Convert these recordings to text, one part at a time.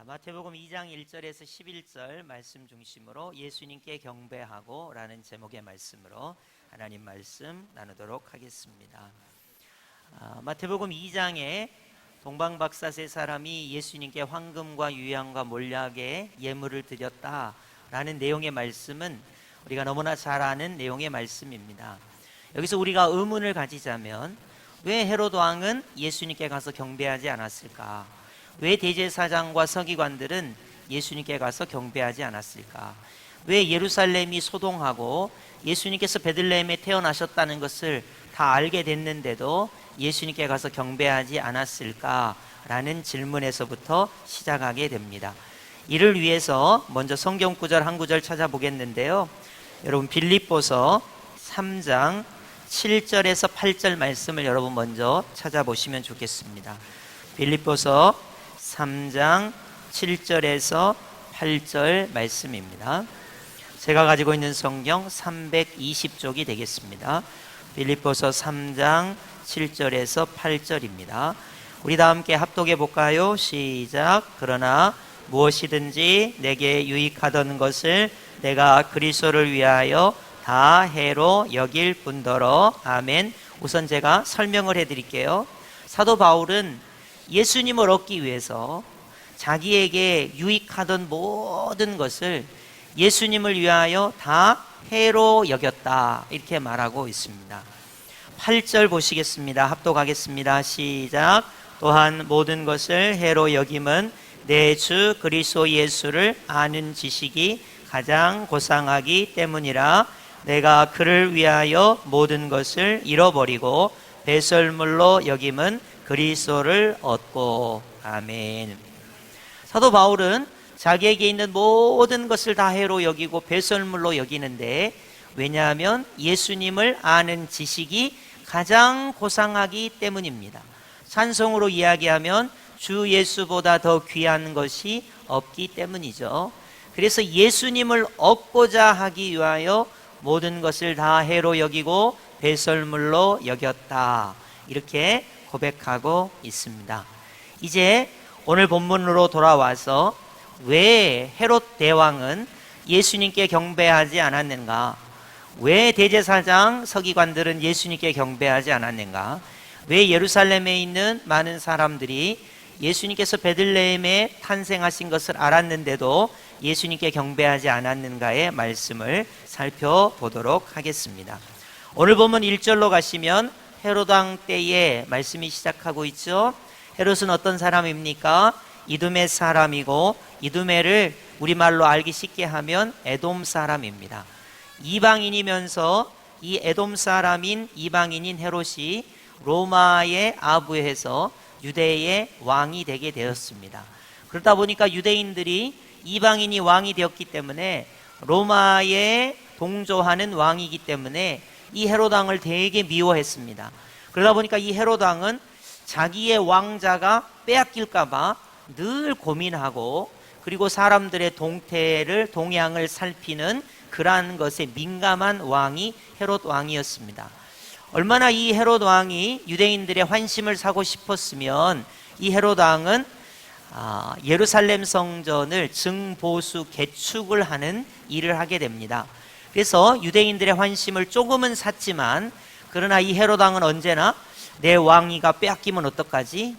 마태복음 2장 1절에서 11절 말씀 중심으로 예수님께 경배하고 라는 제목의 말씀으로 하나님 말씀 나누도록 하겠습니다. 마태복음 2장에 동방박사 세 사람이 예수님께 황금과 유향과 몰약의 예물을 드렸다라는 내용의 말씀은 우리가 너무나 잘 아는 내용의 말씀입니다. 여기서 우리가 의문을 가지자면 왜 헤롯 왕은 예수님께 가서 경배하지 않았을까? 왜 대제사장과 서기관들은 예수님께 가서 경배하지 않았을까? 왜 예루살렘이 소동하고 예수님께서 베들레헴에 태어나셨다는 것을 다 알게 됐는데도 예수님께 가서 경배하지 않았을까라는 질문에서부터 시작하게 됩니다. 이를 위해서 먼저 성경 구절 한 구절 찾아보겠는데요. 여러분 빌립보서 3장 7절에서 8절 말씀을 여러분 먼저 찾아보시면 좋겠습니다. 빌립보서 3장 7절에서 8절 말씀입니다. 제가 가지고 있는 성경 320쪽이 되겠습니다. 빌립보서 3장 7절에서 8절입니다. 우리 다 함께 합독해 볼까요? 시작. 그러나 무엇이든지 내게 유익하던 것을 내가 그리스도를 위하여 다 해로 여길 뿐더러. 아멘. 우선 제가 설명을 해드릴게요. 사도 바울은 예수님을 얻기 위해서 자기에게 유익하던 모든 것을 예수님을 위하여 다 해로 여겼다, 이렇게 말하고 있습니다. 8절 보시겠습니다. 합독하겠습니다. 시작. 또한 모든 것을 해로 여김은 내 주 그리스도 예수를 아는 지식이 가장 고상하기 때문이라. 내가 그를 위하여 모든 것을 잃어버리고 배설물로 여김은 그리스도를 얻고. 아멘. 사도 바울은 자기에게 있는 모든 것을 다 해로 여기고 배설물로 여기는데, 왜냐하면 예수님을 아는 지식이 가장 고상하기 때문입니다. 찬송으로 이야기하면 주 예수보다 더 귀한 것이 없기 때문이죠. 그래서 예수님을 얻고자 하기 위하여 모든 것을 다 해로 여기고 배설물로 여겼다, 이렇게 고백하고 있습니다. 이제 오늘 본문으로 돌아와서 왜 헤롯 대왕은 예수님께 경배하지 않았는가? 왜 대제사장 서기관들은 예수님께 경배하지 않았는가? 왜 예루살렘에 있는 많은 사람들이 예수님께서 베들레헴에 탄생하신 것을 알았는데도 예수님께 경배하지 않았는가의 말씀을 살펴보도록 하겠습니다. 오늘 본문 1절로 가시면 헤롯 왕 때에 말씀이 시작하고 있죠. 헤롯은 어떤 사람입니까? 이두메 사람이고, 이두메를 우리말로 알기 쉽게 하면 에돔 사람입니다. 이방인이면서 이 에돔 사람인 이방인인 헤롯이 로마에 아부해서 유대의 왕이 되게 되었습니다. 그러다 보니까 유대인들이 이방인이 왕이 되었기 때문에, 로마에 동조하는 왕이기 때문에 이 헤롯 왕을 되게 미워했습니다. 그러다 보니까 이 헤롯 왕은 자기의 왕자가 빼앗길까봐 늘 고민하고, 그리고 사람들의 동향을 살피는 그러한 것에 민감한 왕이 헤롯 왕이었습니다. 얼마나 이 헤롯 왕이 유대인들의 환심을 사고 싶었으면 이 헤롯 왕은 예루살렘 성전을 증보수 개축을 하는 일을 하게 됩니다. 그래서 유대인들의 환심을 조금은 샀지만, 그러나 이 헤롯 왕은 언제나 내 왕위가 빼앗기면 어떡하지?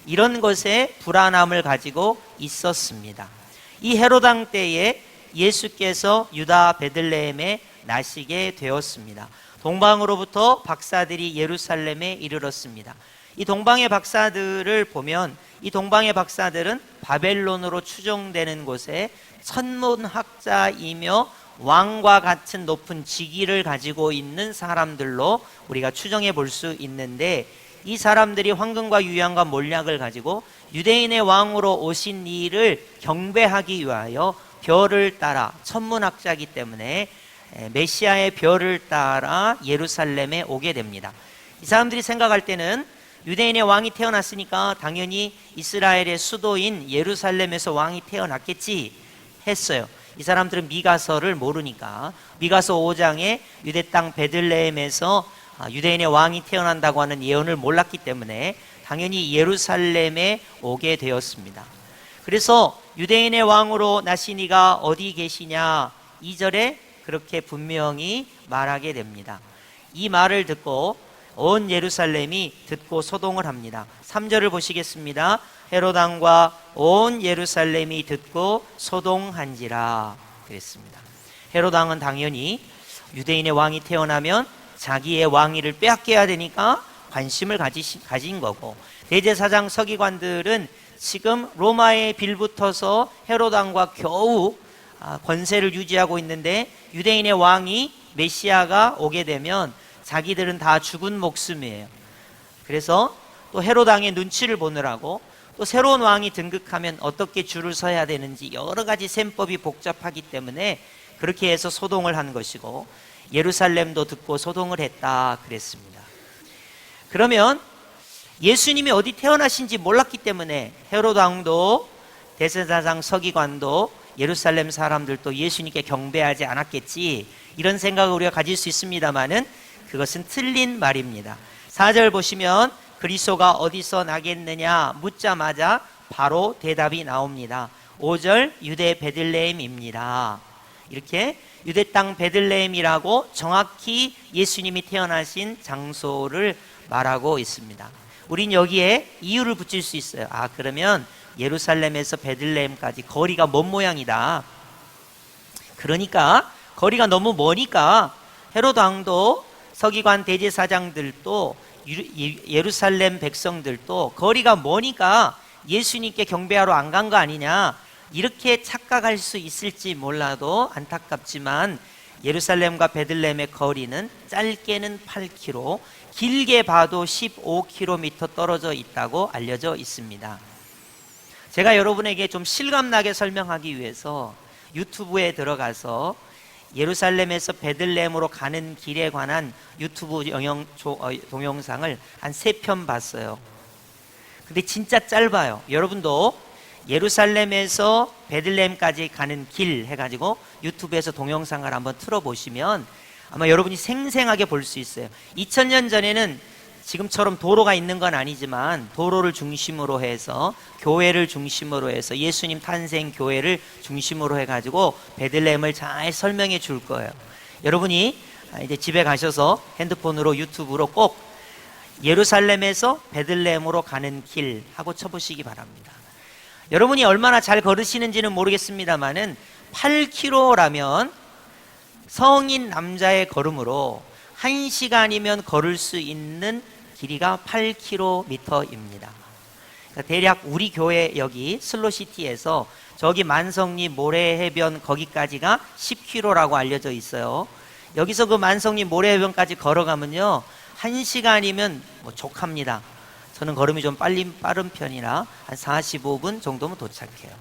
이런 것에 불안함을 가지고 있었습니다. 이 헤롯 왕 때에 예수께서 유다 베들레헴에 나시게 되었습니다. 동방으로부터 박사들이 예루살렘에 이르렀습니다. 이 동방의 박사들을 보면, 이 동방의 박사들은 바벨론으로 추정되는 곳에 천문학자이며 왕과 같은 높은 직위를 가지고 있는 사람들로 우리가 추정해 볼 수 있는데, 이 사람들이 황금과 유향과 몰약을 가지고 유대인의 왕으로 오신 이를 경배하기 위하여 별을 따라, 천문학자이기 때문에 메시아의 별을 따라 예루살렘에 오게 됩니다. 이 사람들이 생각할 때는 유대인의 왕이 태어났으니까 당연히 이스라엘의 수도인 예루살렘에서 왕이 태어났겠지 했어요. 이 사람들은 미가서를 모르니까, 미가서 5장에 유대 땅 베들레헴에서 유대인의 왕이 태어난다고 하는 예언을 몰랐기 때문에 당연히 예루살렘에 오게 되었습니다. 그래서 유대인의 왕으로 나신 이가 어디 계시냐 2절에 그렇게 분명히 말하게 됩니다. 이 말을 듣고 온 예루살렘이 듣고 소동을 합니다. 3절을 보시겠습니다. 헤롯 왕과 온 예루살렘이 듣고 소동한지라 그랬습니다. 헤롯 왕은 당연히 유대인의 왕이 태어나면 자기의 왕위를 빼앗겨야 되니까 관심을 가진 거고, 대제사장 서기관들은 지금 로마에 빌붙어서 헤롯 왕과 겨우 권세를 유지하고 있는데, 유대인의 왕이 메시아가 오게 되면 자기들은 다 죽은 목숨이에요. 그래서 또 헤롯 왕의 눈치를 보느라고, 또 새로운 왕이 등극하면 어떻게 줄을 서야 되는지 여러 가지 셈법이 복잡하기 때문에 그렇게 해서 소동을 한 것이고, 예루살렘도 듣고 소동을 했다 그랬습니다. 그러면 예수님이 어디 태어나신지 몰랐기 때문에 헤롯 왕도 대제사장 서기관도 예루살렘 사람들도 예수님께 경배하지 않았겠지, 이런 생각을 우리가 가질 수 있습니다만은 그것은 틀린 말입니다. 4절 보시면 그리스도가 어디서 나겠느냐 묻자마자 바로 대답이 나옵니다. 5절 유대 베들레헴입니다. 이렇게 유대 땅 베들레헴이라고 정확히 예수님이 태어나신 장소를 말하고 있습니다. 우린 여기에 이유를 붙일 수 있어요. 그러면 예루살렘에서 베들레헴까지 거리가 먼 모양이다. 그러니까 거리가 너무 머니까 헤롯 왕도 서기관 대제사장들도 예루살렘 백성들도 거리가 머니까 예수님께 경배하러 안 간 거 아니냐, 이렇게 착각할 수 있을지 몰라도 안타깝지만 예루살렘과 베들레헴의 거리는 짧게는 8km, 길게 봐도 15km 떨어져 있다고 알려져 있습니다. 제가 여러분에게 좀 실감나게 설명하기 위해서 유튜브에 들어가서 예루살렘에서 베들레헴으로 가는 길에 관한 유튜브 동영상을 한 3편 봤어요. 근데 진짜 짧아요. 여러분도 예루살렘에서 베들레헴까지 가는 길 해가지고 유튜브에서 동영상을 한번 틀어보시면 아마 여러분이 생생하게 볼 수 있어요. 2000년 전에는 지금처럼 도로가 있는 건 아니지만 도로를 중심으로 해서, 교회를 중심으로 해서, 예수님 탄생 교회를 중심으로 해가지고 베들레헴을 잘 설명해 줄 거예요. 여러분이 이제 집에 가셔서 핸드폰으로 유튜브로 꼭 예루살렘에서 베들레헴으로 가는 길 하고 쳐보시기 바랍니다. 여러분이 얼마나 잘 걸으시는지는 모르겠습니다만은 8km라면 성인 남자의 걸음으로 1시간이면 걸을 수 있는 길이가 8km입니다. 그러니까 대략 우리 교회 여기 슬로시티에서 저기 만성리 모래해변 거기까지가 10km라고 알려져 있어요. 여기서 그 만성리 모래해변까지 걸어가면요 1시간이면 족합니다. 저는 걸음이 좀 빠른 편이라 한 45분 정도면 도착해요.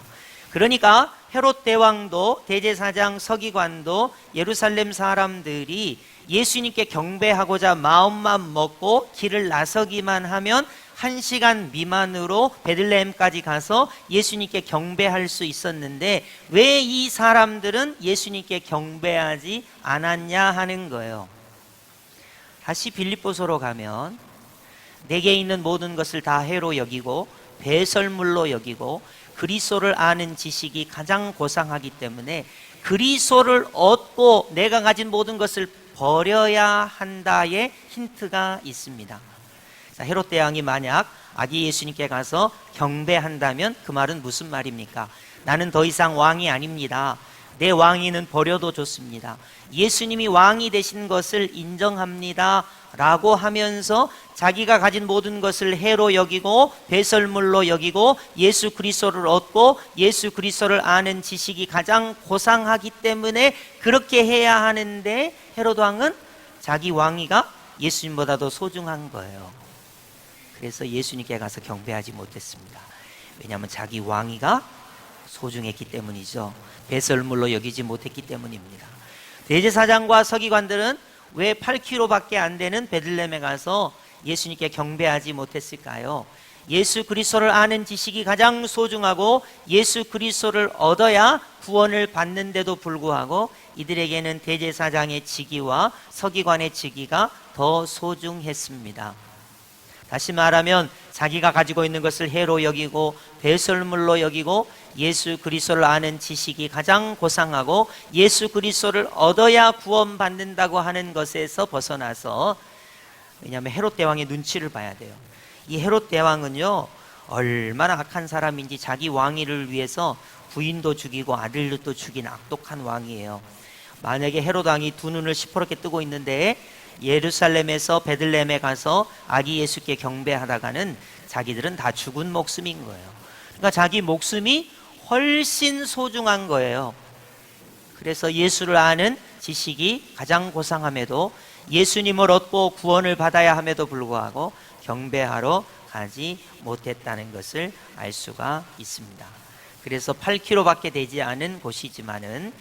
그러니까 헤롯 대왕도 대제사장 서기관도 예루살렘 사람들이 예수님께 경배하고자 마음만 먹고 길을 나서기만 하면 1시간 미만으로 베들레헴까지 가서 예수님께 경배할 수 있었는데 왜 이 사람들은 예수님께 경배하지 않았냐 하는 거예요. 다시 빌립보서로 가면 내게 있는 모든 것을 다 해로 여기고 배설물로 여기고 그리스도를 아는 지식이 가장 고상하기 때문에 그리스도를 얻고 내가 가진 모든 것을 버려야 한다의 힌트가 있습니다. 자, 헤롯 대왕이 만약 아기 예수님께 가서 경배한다면 그 말은 무슨 말입니까? 나는 더 이상 왕이 아닙니다. 내 왕위는 버려도 좋습니다. 예수님이 왕이 되신 것을 인정합니다 라고 하면서 자기가 가진 모든 것을 해로 여기고 배설물로 여기고 예수 그리스도를 얻고 예수 그리스도를 아는 지식이 가장 고상하기 때문에 그렇게 해야 하는데 헤롯 왕은 자기 왕위가 예수님보다도 소중한 거예요. 그래서 예수님께 가서 경배하지 못했습니다. 왜냐하면 자기 왕위가 소중했기 때문이죠. 배설물로 여기지 못했기 때문입니다. 대제사장과 서기관들은 왜 8km밖에 안 되는 베들레헴에 가서 예수님께 경배하지 못했을까요? 예수 그리스도를 아는 지식이 가장 소중하고 예수 그리스도를 얻어야 구원을 받는데도 불구하고 이들에게는 대제사장의 직위와 서기관의 직위가 더 소중했습니다. 다시 말하면 자기가 가지고 있는 것을 해로 여기고 배설물로 여기고 예수 그리스도를 아는 지식이 가장 고상하고 예수 그리스도를 얻어야 구원받는다고 하는 것에서 벗어나서, 왜냐하면 헤롯 대왕의 눈치를 봐야 돼요. 이 헤롯 대왕은요, 얼마나 악한 사람인지 자기 왕위를 위해서 부인도 죽이고 아들도 죽인 악독한 왕이에요. 만약에 헤롯 왕이 두 눈을 시퍼렇게 뜨고 있는데 예루살렘에서 베들레헴에 가서 아기 예수께 경배하다가는 자기들은 다 죽은 목숨인 거예요. 그러니까 자기 목숨이 훨씬 소중한 거예요. 그래서 예수를 아는 지식이 가장 고상함에도 예수님을 얻고 구원을 받아야 함에도 불구하고 경배하러 가지 못했다는 것을 알 수가 있습니다. 그래서 8km밖에 되지 않은 곳이지만은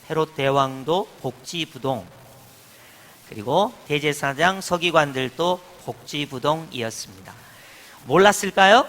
헤롯 대왕도 복지부동, 그리고 대제사장 서기관들도 복지부동이었습니다. 몰랐을까요?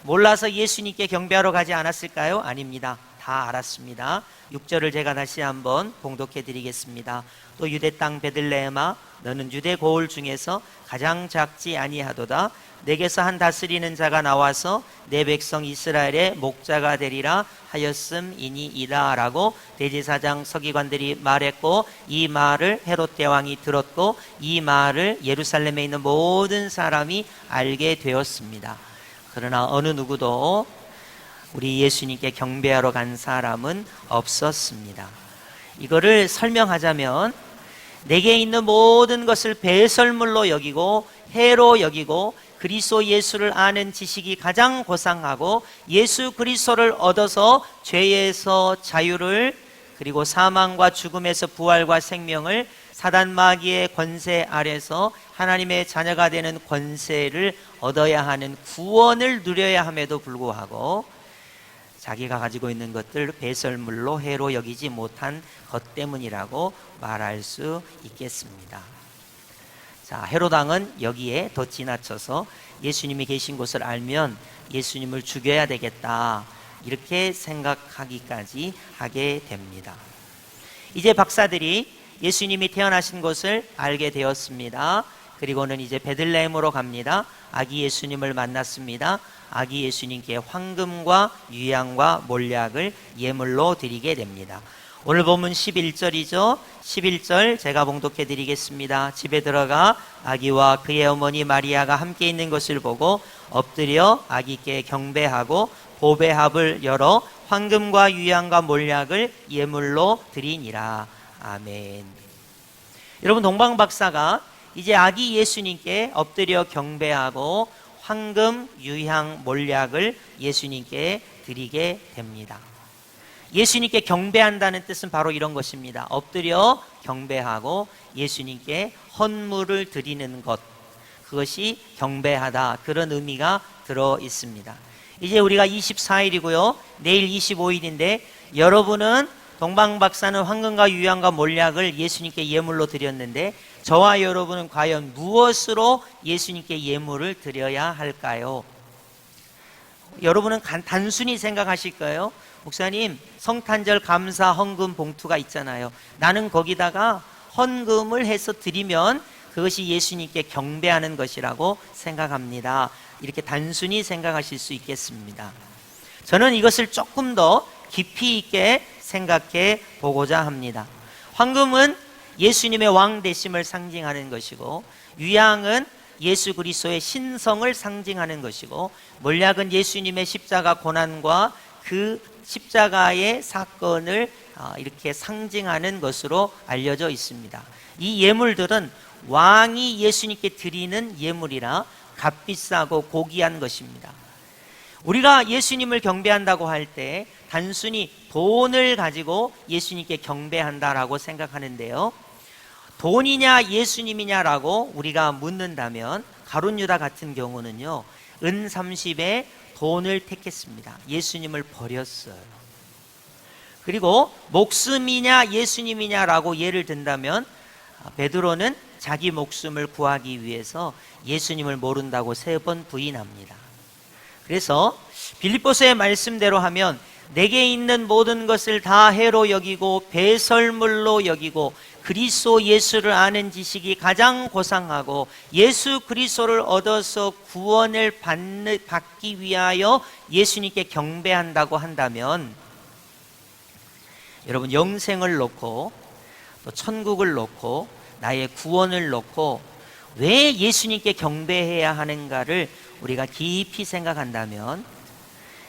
몰라서 예수님께 경배하러 가지 않았을까요? 아닙니다. 다 알았습니다. 6절을 제가 다시 한번 봉독해 드리겠습니다. 또 유대 땅 베들레헴아, 너는 유대 고을 중에서 가장 작지 아니하도다. 내게서 한 다스리는 자가 나와서 내 백성 이스라엘의 목자가 되리라 하였음이니이다 라고 대제사장 서기관들이 말했고, 이 말을 헤롯 대왕이 들었고 이 말을 예루살렘에 있는 모든 사람이 알게 되었습니다. 그러나 어느 누구도 우리 예수님께 경배하러 간 사람은 없었습니다. 이거를 설명하자면, 내게 있는 모든 것을 배설물로 여기고 해로 여기고 그리스도 예수를 아는 지식이 가장 고상하고 예수 그리스도를 얻어서 죄에서 자유를, 그리고 사망과 죽음에서 부활과 생명을, 사단 마귀의 권세 아래서 하나님의 자녀가 되는 권세를 얻어야 하는 구원을 누려야 함에도 불구하고 자기가 가지고 있는 것들 배설물로 해로 여기지 못한 것 때문이라고 말할 수 있겠습니다. 자, 헤롯 왕은 여기에 더 지나쳐서 예수님이 계신 곳을 알면 예수님을 죽여야 되겠다, 이렇게 생각하기까지 하게 됩니다. 이제 박사들이 예수님이 태어나신 곳을 알게 되었습니다. 그리고는 이제 베들레헴으로 갑니다. 아기 예수님을 만났습니다. 아기 예수님께 황금과 유향과 몰약을 예물로 드리게 됩니다. 오늘 본문 11절이죠. 11절 제가 봉독해 드리겠습니다. 집에 들어가 아기와 그의 어머니 마리아가 함께 있는 것을 보고 엎드려 아기께 경배하고 보배합을 열어 황금과 유향과 몰약을 예물로 드리니라. 아멘. 여러분, 동방박사가 이제 아기 예수님께 엎드려 경배하고 황금, 유향, 몰약을 예수님께 드리게 됩니다. 예수님께 경배한다는 뜻은 바로 이런 것입니다. 엎드려 경배하고 예수님께 헌물을 드리는 것, 그것이 경배하다, 그런 의미가 들어 있습니다. 이제 우리가 24일이고요 내일 25일인데 여러분은, 동방박사는 황금과 유향과 몰약을 예수님께 예물로 드렸는데 저와 여러분은 과연 무엇으로 예수님께 예물을 드려야 할까요? 여러분은 단순히 생각하실 거예요. 목사님, 성탄절 감사 헌금 봉투가 있잖아요. 나는 거기다가 헌금을 해서 드리면 그것이 예수님께 경배하는 것이라고 생각합니다. 이렇게 단순히 생각하실 수 있겠습니다. 저는 이것을 조금 더 깊이 있게 생각해 보고자 합니다. 황금은 예수님의 왕 되심을 상징하는 것이고, 유향은 예수 그리스도의 신성을 상징하는 것이고, 몰약은 예수님의 십자가 고난과 그 십자가의 사건을 이렇게 상징하는 것으로 알려져 있습니다. 이 예물들은 왕이 예수님께 드리는 예물이라 값비싸고 고귀한 것입니다. 우리가 예수님을 경배한다고 할 때 단순히 돈을 가지고 예수님께 경배한다라고 생각하는데요, 돈이냐 예수님이냐라고 우리가 묻는다면 가룟 유다 같은 경우는요, 은 30에 돈을 택했습니다. 예수님을 버렸어요. 그리고 목숨이냐 예수님이냐라고 예를 든다면 베드로는 자기 목숨을 구하기 위해서 예수님을 모른다고 3번 부인합니다. 그래서 빌립보서의 말씀대로 하면 내게 있는 모든 것을 다 해로 여기고 배설물로 여기고 그리스도 예수를 아는 지식이 가장 고상하고 예수 그리스도를 얻어서 구원을 받기 위하여 예수님께 경배한다고 한다면, 여러분, 영생을 놓고 또 천국을 놓고 나의 구원을 놓고 왜 예수님께 경배해야 하는가를 우리가 깊이 생각한다면,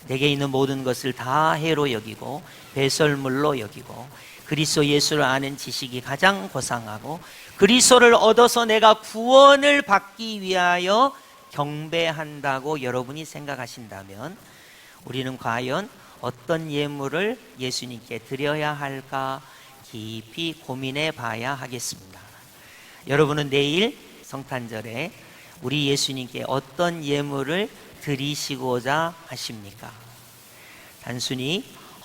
내게 있는 모든 것을 다 해로 여기고 배설물로 여기고 그리스도 예수를 아는 지식이 가장 고상하고 그리스도를 얻어서 내가 구원을 받기 위하여 경배한다고 여러분이 생각하신다면, 우리는 과연 어떤 예물을 예수님께 드려야 할까 깊이 고민해 봐야 하겠습니다. 여러분은 내일 성탄절에 우리 예수님께 어떤 예물을 드리시고자 하십니까? 단순히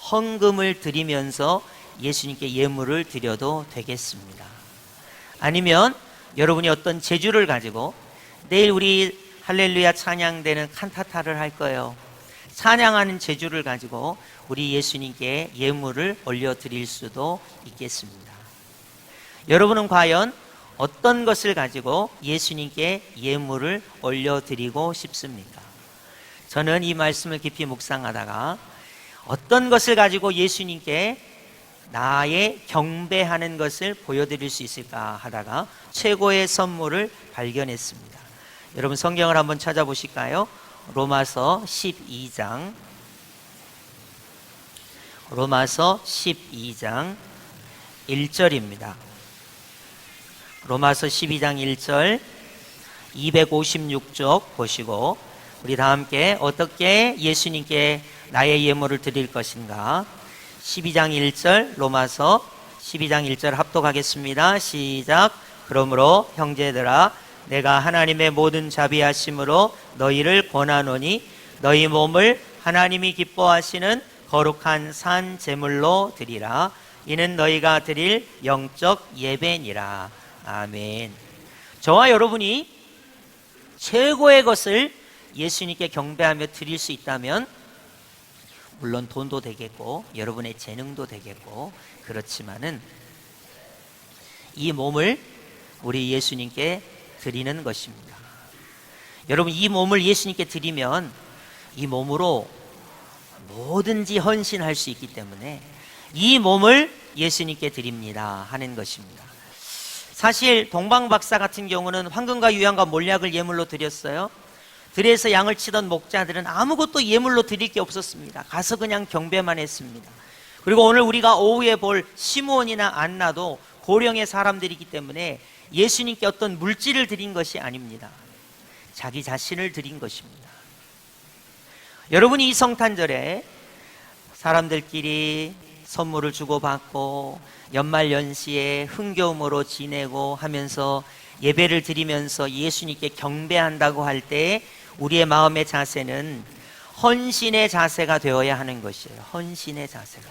헌금을 드리면서 예수님께 예물을 드려도 되겠습니다. 아니면 여러분이 어떤 재주를 가지고 내일 우리 할렐루야 찬양대는 칸타타를 할 거예요. 찬양하는 재주를 가지고 우리 예수님께 예물을 올려드릴 수도 있겠습니다. 여러분은 과연 어떤 것을 가지고 예수님께 예물을 올려드리고 싶습니까? 저는 이 말씀을 깊이 묵상하다가 어떤 것을 가지고 예수님께 나의 경배하는 것을 보여드릴 수 있을까 하다가 최고의 선물을 발견했습니다. 여러분 성경을 한번 찾아보실까요? 로마서 12장 1절입니다. 로마서 12장 1절 256쪽 보시고 우리 다 함께 어떻게 예수님께 나의 예물을 드릴 것인가, 12장 1절 로마서 12장 1절 합독하겠습니다. 시작. 그러므로 형제들아 내가 하나님의 모든 자비하심으로 너희를 권하노니 너희 몸을 하나님이 기뻐하시는 거룩한 산 제물로 드리라. 이는 너희가 드릴 영적 예배니라. 아멘. 저와 여러분이 최고의 것을 예수님께 경배하며 드릴 수 있다면, 물론 돈도 되겠고 여러분의 재능도 되겠고 그렇지만은 이 몸을 우리 예수님께 드리는 것입니다. 여러분 이 몸을 예수님께 드리면 이 몸으로 뭐든지 헌신할 수 있기 때문에 이 몸을 예수님께 드립니다 하는 것입니다. 사실 동방박사 같은 경우는 황금과 유향과 몰약을 예물로 드렸어요. 들에서 양을 치던 목자들은 아무것도 예물로 드릴 게 없었습니다. 가서 그냥 경배만 했습니다. 그리고 오늘 우리가 오후에 볼 시므온이나 안나도 고령의 사람들이기 때문에 예수님께 어떤 물질을 드린 것이 아닙니다. 자기 자신을 드린 것입니다. 여러분이 이 성탄절에 사람들끼리 선물을 주고받고 연말연시에 흥겨움으로 지내고 하면서 예배를 드리면서 예수님께 경배한다고 할 때 우리의 마음의 자세는 헌신의 자세가 되어야 하는 것이에요. 헌신의 자세가.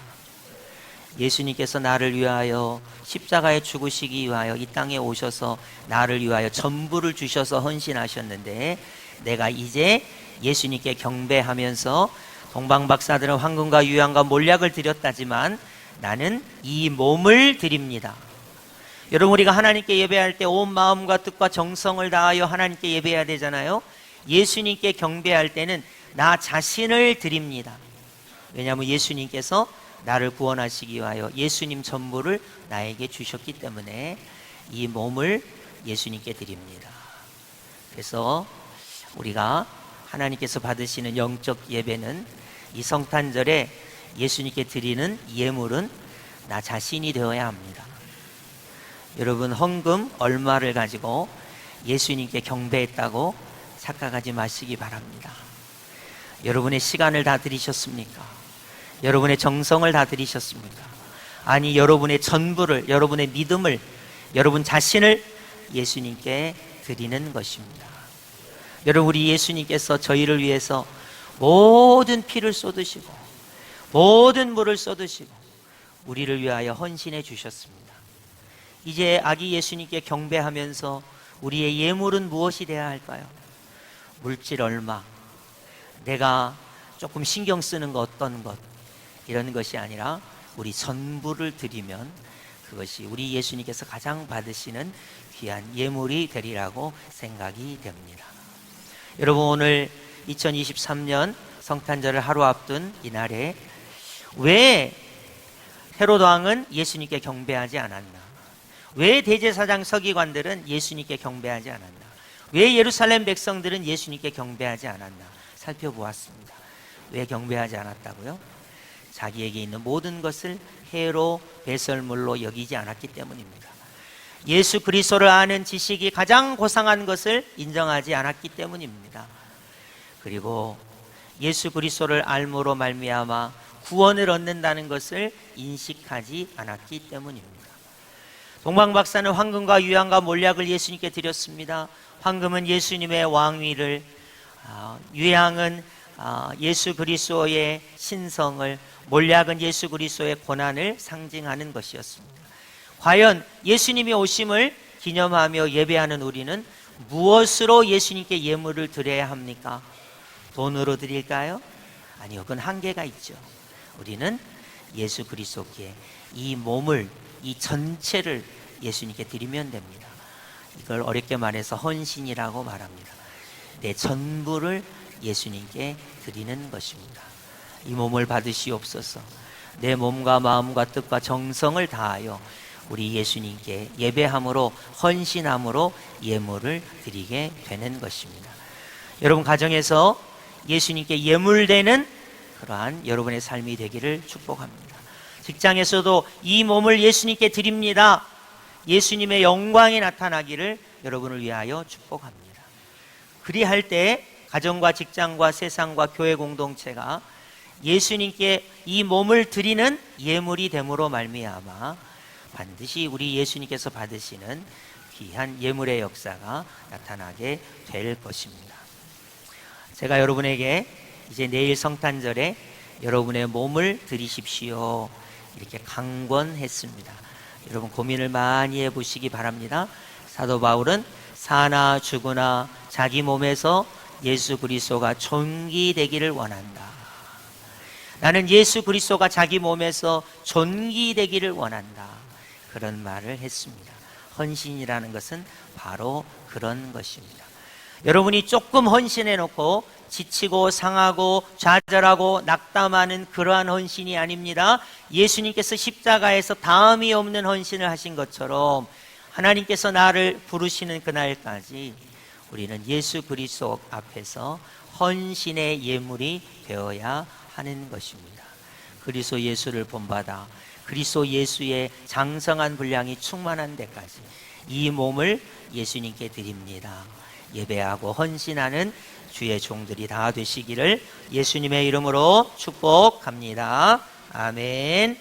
예수님께서 나를 위하여 십자가에 죽으시기 위하여 이 땅에 오셔서 나를 위하여 전부를 주셔서 헌신하셨는데, 내가 이제 예수님께 경배하면서 동방박사들은 황금과 유향과 몰약을 드렸다지만 나는 이 몸을 드립니다. 여러분 우리가 하나님께 예배할 때 온 마음과 뜻과 정성을 다하여 하나님께 예배해야 되잖아요. 예수님께 경배할 때는 나 자신을 드립니다. 왜냐하면 예수님께서 나를 구원하시기 위하여 예수님 전부를 나에게 주셨기 때문에 이 몸을 예수님께 드립니다. 그래서 우리가 하나님께서 받으시는 영적 예배는 이 성탄절에 예수님께 드리는 예물은 나 자신이 되어야 합니다. 여러분 헌금 얼마를 가지고 예수님께 경배했다고 착각하지 마시기 바랍니다. 여러분의 시간을 다 드리셨습니까? 여러분의 정성을 다 드리셨습니까? 아니 여러분의 전부를, 여러분의 믿음을, 여러분 자신을 예수님께 드리는 것입니다. 여러분 우리 예수님께서 저희를 위해서 모든 피를 쏟으시고 모든 물을 쏟으시고 우리를 위하여 헌신해 주셨습니다. 이제 아기 예수님께 경배하면서 우리의 예물은 무엇이 되어야 할까요? 물질 얼마, 내가 조금 신경 쓰는 것 어떤 것, 이런 것이 아니라 우리 전부를 드리면 그것이 우리 예수님께서 가장 받으시는 귀한 예물이 되리라고 생각이 됩니다. 여러분, 오늘 2023년 성탄절을 하루 앞둔 이날에 왜 헤롯 왕은 예수님께 경배하지 않았나? 왜 대제사장 서기관들은 예수님께 경배하지 않았나? 왜 예루살렘 백성들은 예수님께 경배하지 않았나? 살펴보았습니다. 왜 경배하지 않았다고요? 자기에게 있는 모든 것을 해로 배설물로 여기지 않았기 때문입니다. 예수 그리스도를 아는 지식이 가장 고상한 것을 인정하지 않았기 때문입니다. 그리고 예수 그리스도를 알므로 말미암아 구원을 얻는다는 것을 인식하지 않았기 때문입니다. 동방 박사는 황금과 유향과 몰약을 예수님께 드렸습니다. 황금은 예수님의 왕위를, 유향은 예수 그리스도의 신성을, 몰약은 예수 그리스도의 고난을 상징하는 것이었습니다. 과연 예수님이 오심을 기념하며 예배하는 우리는 무엇으로 예수님께 예물을 드려야 합니까? 돈으로 드릴까요? 아니요, 그건 한계가 있죠. 우리는 예수 그리스도께 이 몸을, 이 전체를 예수님께 드리면 됩니다. 이걸 어렵게 말해서 헌신이라고 말합니다. 내 전부를 예수님께 드리는 것입니다. 이 몸을 받으시옵소서. 내 몸과 마음과 뜻과 정성을 다하여 우리 예수님께 예배함으로, 헌신함으로 예물을 드리게 되는 것입니다. 여러분 가정에서 예수님께 예물되는 그러한 여러분의 삶이 되기를 축복합니다. 직장에서도 이 몸을 예수님께 드립니다. 예수님의 영광이 나타나기를 여러분을 위하여 축복합니다. 그리할 때 가정과 직장과 세상과 교회 공동체가 예수님께 이 몸을 드리는 예물이 됨으로 말미암아 반드시 우리 예수님께서 받으시는 귀한 예물의 역사가 나타나게 될 것입니다. 제가 여러분에게 이제 내일 성탄절에 여러분의 몸을 드리십시오, 이렇게 강권했습니다. 여러분 고민을 많이 해보시기 바랍니다. 사도 바울은 사나 죽으나 자기 몸에서 예수 그리스도가 존귀되기를 원한다. 나는 예수 그리스도가 자기 몸에서 존귀되기를 원한다. 그런 말을 했습니다. 헌신이라는 것은 바로 그런 것입니다. 여러분이 조금 헌신해 놓고 지치고 상하고 좌절하고 낙담하는 그러한 헌신이 아닙니다. 예수님께서 십자가에서 다함이 없는 헌신을 하신 것처럼 하나님께서 나를 부르시는 그날까지 우리는 예수 그리스도 앞에서 헌신의 예물이 되어야 하는 것입니다. 그리스도 예수를 본받아 그리스도 예수의 장성한 분량이 충만한 데까지 이 몸을 예수님께 드립니다. 예배하고 헌신하는 주의 종들이 다 되시기를 예수님의 이름으로 축복합니다. 아멘.